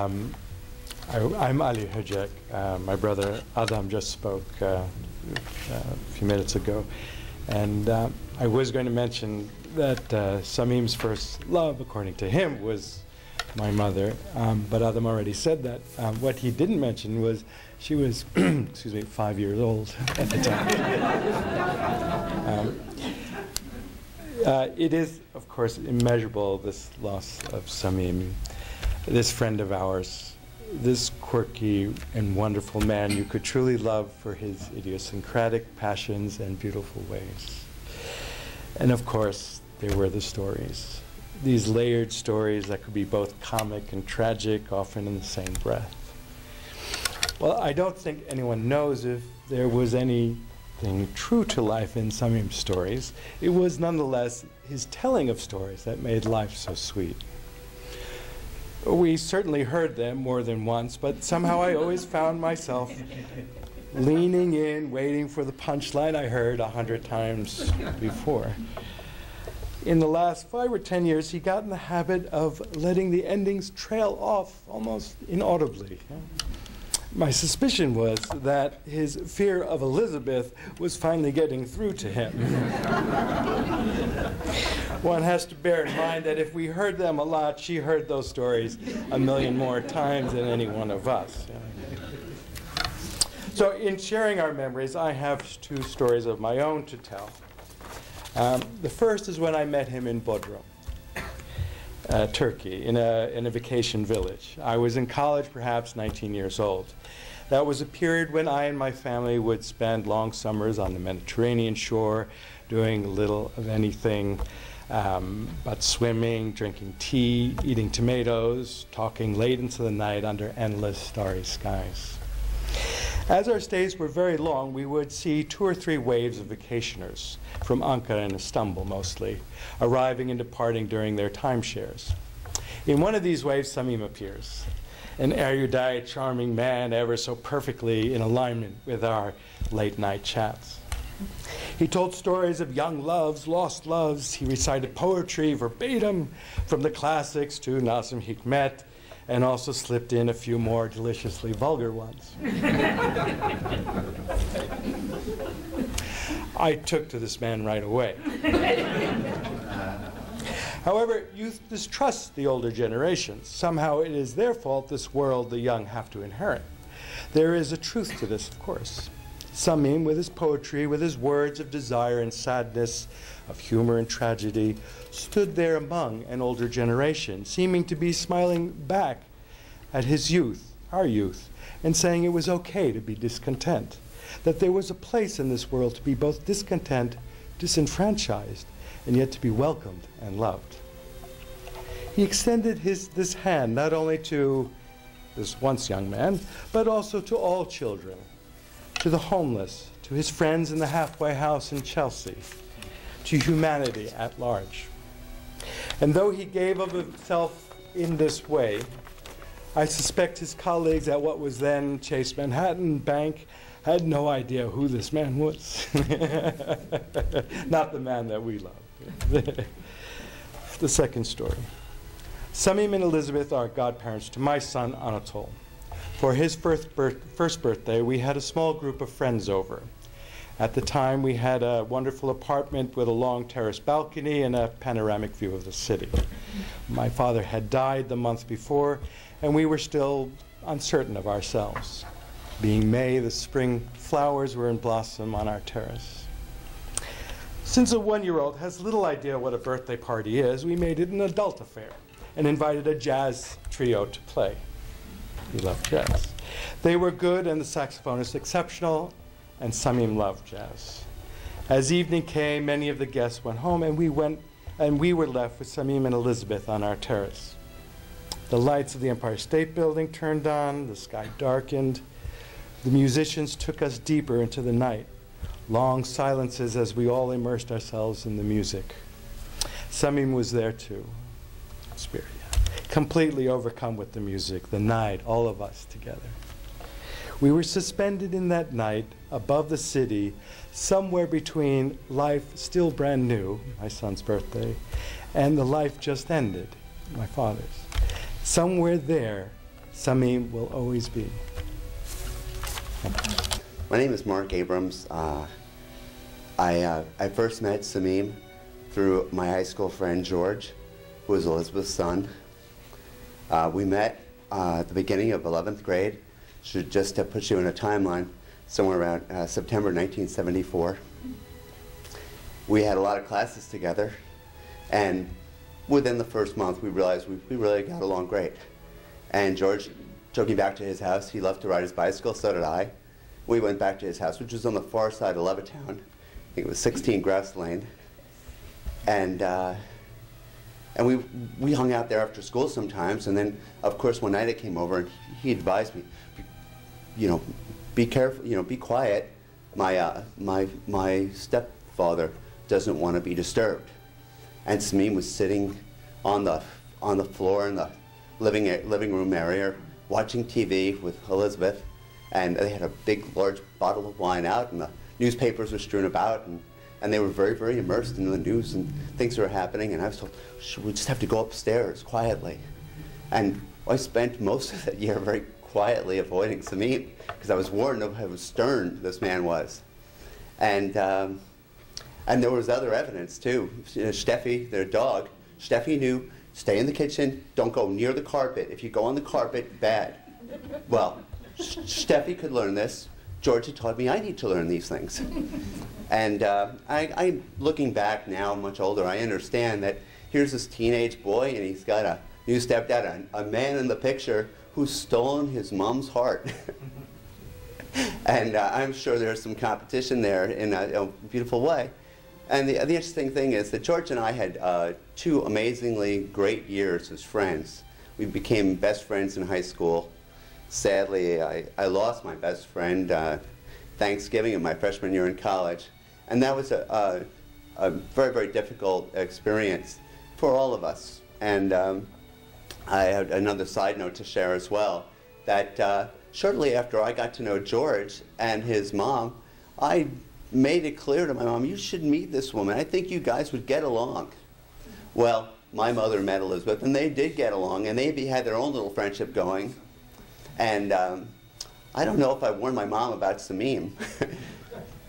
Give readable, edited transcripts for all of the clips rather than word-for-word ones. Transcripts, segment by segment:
I'm Ali Hujek. My brother Adam just spoke a few minutes ago. And I was going to mention that Samim's first love, according to him, was my mother. But Adam already said that. What he didn't mention was she was, excuse me, 5 years old at the time. It is, of course, immeasurable, this loss of Samim, this friend of ours, this quirky and wonderful man you could truly love for his idiosyncratic passions and beautiful ways. And of course, there were the stories, these layered stories that could be both comic and tragic, often in the same breath. Well, I don't think anyone knows if there was anything true to life in Samim's stories. It was nonetheless his telling of stories that made life so sweet. We certainly heard them more than once, but somehow I always found myself leaning in, waiting for the punchline I heard 100 times before. In the last 5 or 10 years, he got in the habit of letting the endings trail off almost inaudibly. My suspicion was that his fear of Elizabeth was finally getting through to him. One has to bear in mind that if we heard them a lot, she heard those stories a million more times than any one of us. So in sharing our memories, I have 2 stories of my own to tell. The first is when I met him in Bodrum, Turkey, in a vacation village. I was in college, perhaps 19 years old. That was a period when I and my family would spend long summers on the Mediterranean shore, doing little of anything but swimming, drinking tea, eating tomatoes, talking late into the night under endless starry skies. As our stays were very long, we would see 2 or 3 waves of vacationers, from Ankara and Istanbul mostly, arriving and departing during their timeshares. In one of these waves, Samim appears, an erudite, charming man, ever so perfectly in alignment with our late-night chats. He told stories of young loves, lost loves. He recited poetry verbatim from the classics to Nazım Hikmet, and also slipped in a few more deliciously vulgar ones. I took to this man right away. However, youth distrusts the older generations. Somehow it is their fault this world the young have to inherit. There is a truth to this, of course. Samim, with his poetry, with his words of desire and sadness, of humor and tragedy, stood there among an older generation, seeming to be smiling back at his youth, our youth, and saying it was okay to be discontent, that there was a place in this world to be both discontent, disenfranchised, and yet to be welcomed and loved. He extended this hand not only to this once young man, but also to all children, to the homeless, to his friends in the halfway house in Chelsea, to humanity at large. And though he gave of himself in this way, I suspect his colleagues at what was then Chase Manhattan Bank had no idea who this man was. Not the man that we love. The second story. Samim and Elizabeth are godparents to my son Anatol. For his first birthday, we had a small group of friends over. At the time, we had a wonderful apartment with a long terrace balcony and a panoramic view of the city. My father had died the month before, and we were still uncertain of ourselves. Being May, the spring flowers were in blossom on our terrace. Since a 1-year-old has little idea what a birthday party is, we made it an adult affair and invited a jazz trio to play. We love jazz. They were good and the saxophonist exceptional, and Samim loved jazz. As evening came, many of the guests went home, and we were left with Samim and Elizabeth on our terrace. The lights of the Empire State Building turned on, the sky darkened. The musicians took us deeper into the night, long silences as we all immersed ourselves in the music. Samim was there too, spirit, completely overcome with the music, the night, all of us together. We were suspended in that night above the city, somewhere between life still brand new, my son's birthday, and the life just ended, my father's. Somewhere there, Samim will always be. My name is Mark Abrams. I first met Samim through my high school friend George, who was Elizabeth's son. We met at the beginning of 11th grade. Just to put you in a timeline, somewhere around September 1974. We had a lot of classes together, and within the first month we realized we really got along great. And George took me back to his house. He loved to ride his bicycle, so did I. We went back to his house, which was on the far side of Levittown. I think it was 16 Grass Lane. And we hung out there after school sometimes, and then, of course, one night I came over and he advised me, be careful, be quiet. My stepfather doesn't want to be disturbed. And Samim was sitting on the floor in the living room area, watching TV with Elizabeth, and they had a big, large bottle of wine out, and the newspapers were strewn about, and they were very, very immersed in the news and things that were happening, and I was told, we just have to go upstairs quietly. And I spent most of that year very quietly avoiding Samim, because I was warned of how stern this man was. And there was other evidence too. Steffi, their dog, Steffi knew, stay in the kitchen, don't go near the carpet. If you go on the carpet, bad. Well, Steffi could learn this. George had taught me I need to learn these things. And I'm looking back now, much older, I understand that here's this teenage boy and he's got a new stepdad, a man in the picture who's stolen his mom's heart. And I'm sure there's some competition there in a beautiful way. And the interesting thing is that George and I had 2 amazingly great years as friends. We became best friends in high school. Sadly, I lost my best friend Thanksgiving of my freshman year in college. And that was a very, very difficult experience for all of us. And I have another side note to share as well, that shortly after I got to know George and his mom, I made it clear to my mom, you should meet this woman. I think you guys would get along. Well, my mother met Elizabeth, and they did get along, and they had their own little friendship going. And I don't know if I warned my mom about Samim,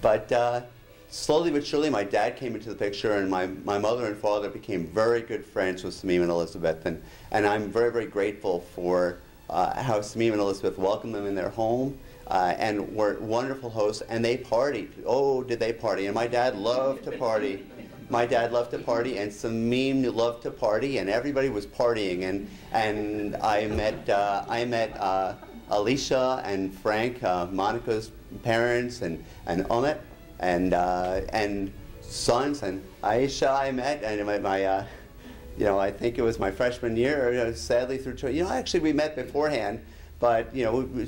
but slowly but surely my dad came into the picture, and my mother and father became very good friends with Samim and Elizabeth, and I'm very, very grateful for how Samim and Elizabeth welcomed them in their home, and were wonderful hosts, and they partied. Oh, did they party, and my dad loved to party. My dad loved to party, and Samim loved to party, and everybody was partying, and I met Alicia and Frank, Monica's parents, and Omet, and sons, and Aisha I met, and I think it was my freshman year, sadly through, actually we met beforehand, but,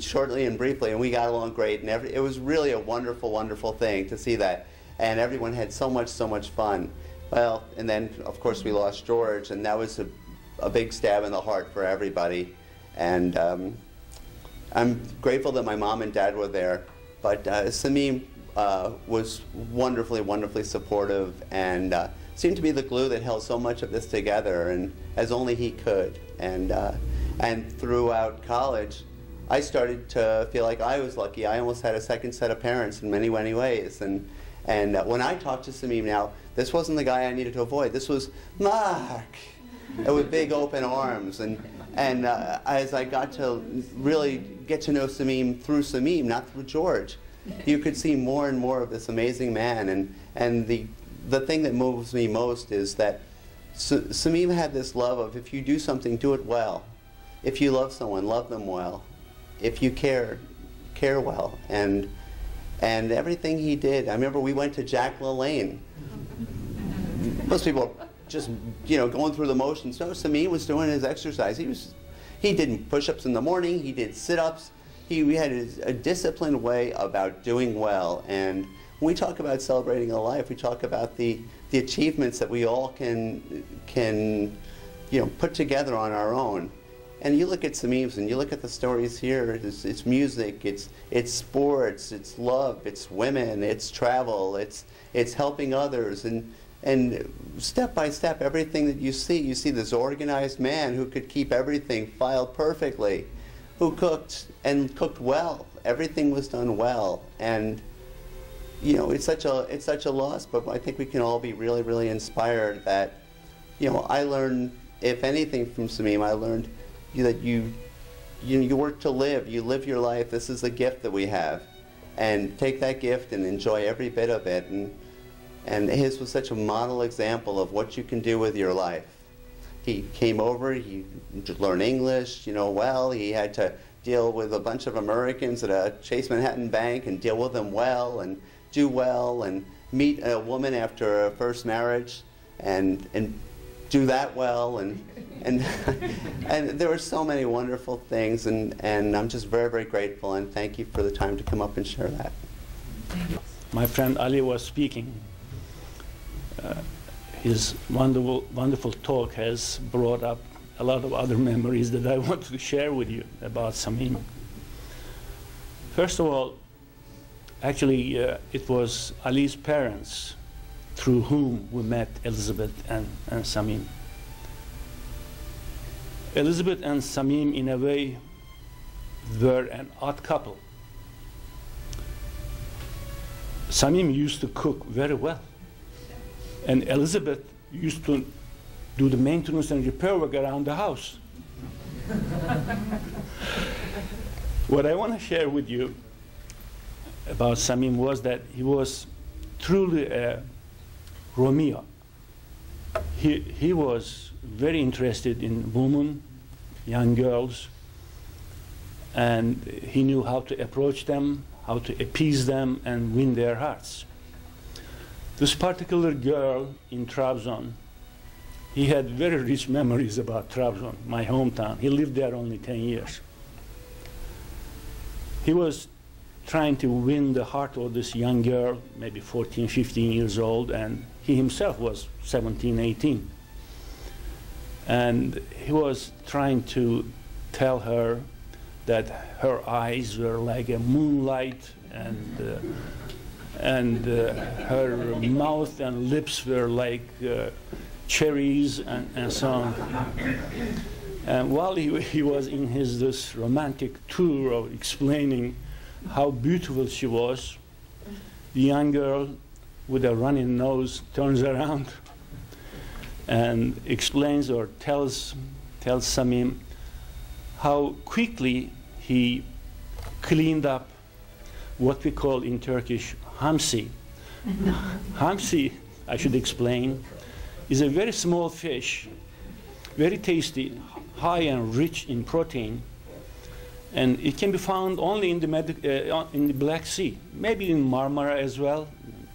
shortly and briefly, and we got along great, and it was really a wonderful, wonderful thing to see that, and everyone had so much fun. Well, and then, of course, we lost George, and that was a big stab in the heart for everybody, and I'm grateful that my mom and dad were there, but Samim was wonderfully, wonderfully supportive, and seemed to be the glue that held so much of this together, and as only he could. And throughout college, I started to feel like I was lucky. I almost had a second set of parents in many, many ways. And when I talked to Samim now, this wasn't the guy I needed to avoid. This was Mark, with big open arms. And as I got to really get to know Samim through Samim, not through George, you could see more and more of this amazing man. And the thing that moves me most is that Samim had this love of, if you do something, do it well. If you love someone, love them well. If you care well. And everything he did, I remember we went to Jack LaLanne. Most people are just, going through the motions. No, Samim was doing his exercise. He did push-ups in the morning. He did sit-ups. We had a disciplined way about doing well. And when we talk about celebrating a life, we talk about the achievements that we all can put together on our own. And you look at Samim's, and you look at the stories here. It's music, it's sports, it's love, it's women, it's travel, it's helping others, and step by step, everything that you see this organized man who could keep everything filed perfectly. who cooked and cooked well. Everything was done well, and you know, it's such a loss. But I think we can all be really, really inspired that, you know, I learned, if anything, from Samim, I learned that you work to live. You live your life. This is a gift that we have, and take that gift and enjoy every bit of it. And his was such a model example of what you can do with your life. He came over, he learned English, you know, well. He had to deal with a bunch of Americans at a Chase Manhattan bank and deal with them well and do well and meet a woman after a first marriage and do that well. And there were so many wonderful things, and I'm just very, very grateful, and thank you for the time to come up and share that. My friend Ali was speaking. His wonderful talk has brought up a lot of other memories that I want to share with you about Samim. First of all, actually, it was Ali's parents through whom we met Elizabeth and Samim. Elizabeth and Samim, in a way, were an odd couple. Samim used to cook very well, and Elizabeth used to do the maintenance and repair work around the house. What I want to share with you about Samim was that he was truly a Romeo. He was very interested in women, young girls, and he knew how to approach them, how to appease them and win their hearts. This particular girl in Trabzon, he had very rich memories about Trabzon, my hometown. He lived there only 10 years. He was trying to win the heart of this young girl, maybe 14, 15 years old, and he himself was 17, 18. And he was trying to tell her that her eyes were like a moonlight, and her mouth and lips were like cherries, and so on. And while he was in this romantic tour of explaining how beautiful she was, the young girl with a runny nose turns around and explains or tells Samim how quickly he cleaned up what we call in Turkish hamsi. Hamsi, I should explain, is a very small fish, very tasty, high and rich in protein, and it can be found only in the Black Sea, maybe in Marmara as well,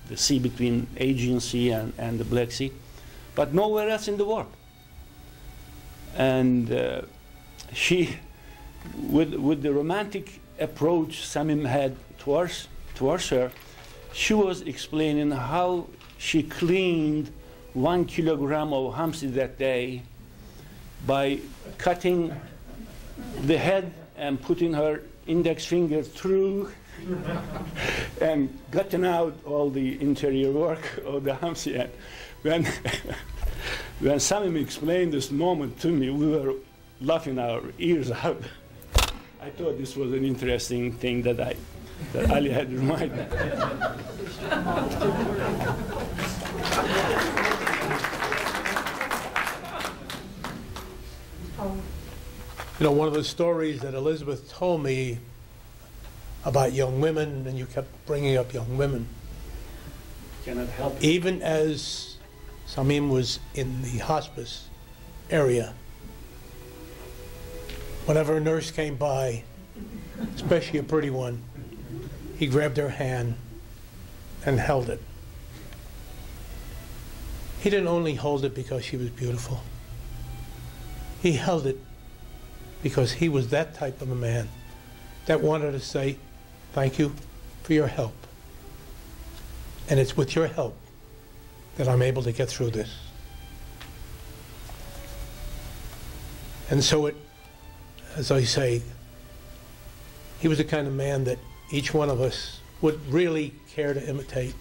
the sea between Aegean Sea and the Black Sea, but nowhere else in the world. And she, with the romantic approach Samim had towards her, she was explaining how she cleaned 1 kilogram of hamsi that day by cutting the head and putting her index finger through and gotten out all the interior work of the hamsi. And when Samim explained this moment to me, we were laughing our ears out. I thought this was an interesting thing that Ali had reminded me. You know, one of the stories that Elizabeth told me about young women, and you kept bringing up young women. Cannot help. Even as Samim was in the hospice area, whenever a nurse came by, especially a pretty one, he grabbed her hand and held it. He didn't only hold it because she was beautiful. He held it because he was that type of a man that wanted to say, thank you for your help. And it's with your help that I'm able to get through this. And so it, as I say, he was the kind of man that each one of us would really care to imitate.